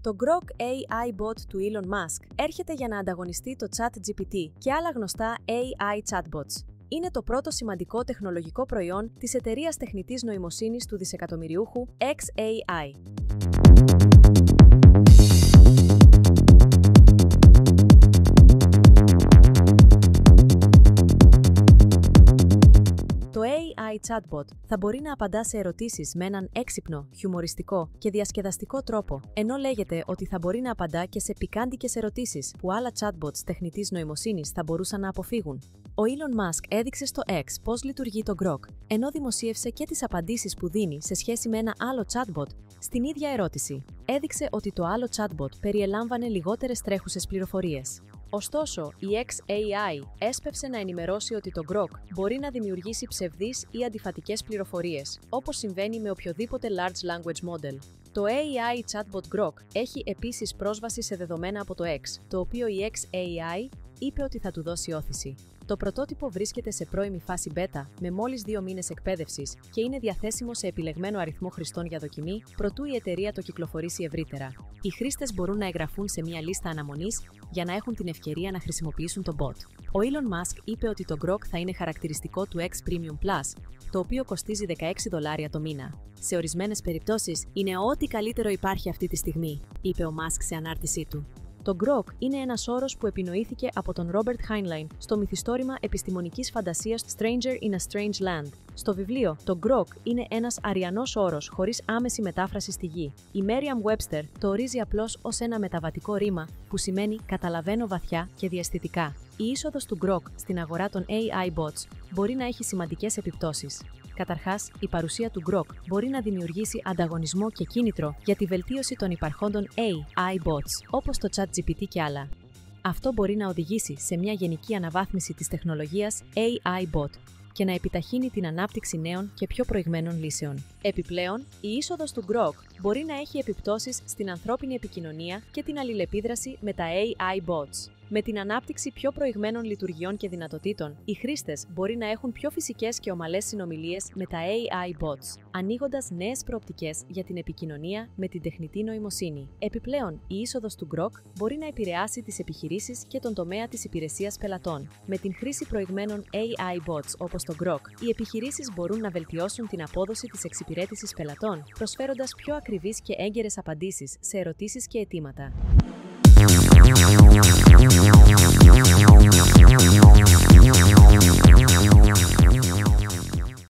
Το Grok AI bot του Elon Musk έρχεται για να ανταγωνιστεί το ChatGPT και άλλα γνωστά AI chatbots. Είναι το πρώτο σημαντικό τεχνολογικό προϊόν της εταιρείας τεχνητής νοημοσύνης του δισεκατομμυριούχου xAI. Το AI chatbot θα μπορεί να απαντά σε ερωτήσεις με έναν έξυπνο, χιουμοριστικό και διασκεδαστικό τρόπο, ενώ λέγεται ότι θα μπορεί να απαντά και σε πικάντικες ερωτήσεις που άλλα chatbots τεχνητής νοημοσύνης θα μπορούσαν να αποφύγουν. Ο Elon Musk έδειξε στο X πώς λειτουργεί το Grok, ενώ δημοσίευσε και τις απαντήσεις που δίνει σε σχέση με ένα άλλο chatbot στην ίδια ερώτηση. Έδειξε ότι το άλλο chatbot περιελάμβανε λιγότερες τρέχουσες πληροφορίες. Ωστόσο, η xAI έσπευσε να ενημερώσει ότι το Grok μπορεί να δημιουργήσει ψευδείς ή αντιφατικές πληροφορίες, όπως συμβαίνει με οποιοδήποτε Large Language Model. Το AI chatbot Grok έχει επίσης πρόσβαση σε δεδομένα από το X, το οποίο η xAI είπε ότι θα του δώσει όθηση. Το πρωτότυπο βρίσκεται σε πρώιμη φάση beta, με μόλις 2 μήνες εκπαίδευσης και είναι διαθέσιμο σε επιλεγμένο αριθμό χρηστών για δοκιμή, προτού η εταιρεία το κυκλοφορήσει ευρύτερα. Οι χρήστες μπορούν να εγγραφούν σε μια λίστα αναμονής για να έχουν την ευκαιρία να χρησιμοποιήσουν το bot. Ο Elon Musk είπε ότι το Grok θα είναι χαρακτηριστικό του X Premium Plus, το οποίο κοστίζει $16 το μήνα. Σε ορισμένες περιπτώσεις, είναι ό,τι καλύτερο υπάρχει αυτή τη στιγμή, είπε ο Musk σε ανάρτησή του. Το Grok είναι ένας όρος που επινοήθηκε από τον Robert Heinlein στο μυθιστόρημα επιστημονικής φαντασίας Stranger in a Strange Land. Στο βιβλίο, το Grok είναι ένας αριανός όρος χωρίς άμεση μετάφραση στη γη. Η Merriam-Webster το ορίζει απλώς ως ένα μεταβατικό ρήμα που σημαίνει «καταλαβαίνω βαθιά και διαισθητικά». Η είσοδος του Grok στην αγορά των AI bots μπορεί να έχει σημαντικές επιπτώσεις. Καταρχάς, η παρουσία του Grok μπορεί να δημιουργήσει ανταγωνισμό και κίνητρο για τη βελτίωση των υπαρχόντων AI bots, όπως το ChatGPT και άλλα. Αυτό μπορεί να οδηγήσει σε μια γενική αναβάθμιση της τεχνολογίας AI bot και να επιταχύνει την ανάπτυξη νέων και πιο προηγμένων λύσεων. Επιπλέον, η είσοδος του Grok μπορεί να έχει επιπτώσεις στην ανθρώπινη επικοινωνία και την αλληλεπίδραση με τα AI bots. Με την ανάπτυξη πιο προηγμένων λειτουργιών και δυνατοτήτων, οι χρήστες μπορεί να έχουν πιο φυσικές και ομαλές συνομιλίες με τα AI bots, ανοίγοντας νέες προοπτικές για την επικοινωνία με την τεχνητή νοημοσύνη. Επιπλέον, η είσοδος του Grok μπορεί να επηρεάσει τις επιχειρήσεις και τον τομέα της υπηρεσίας πελατών. Με την χρήση προηγμένων AI bots όπως το Grok, οι επιχειρήσεις μπορούν να βελτιώσουν την απόδοση της εξυπηρέτησης πελατών, προσφέροντας πιο ακριβείς και έγκαιρες απαντήσεις σε ερωτήσεις και αιτήματα.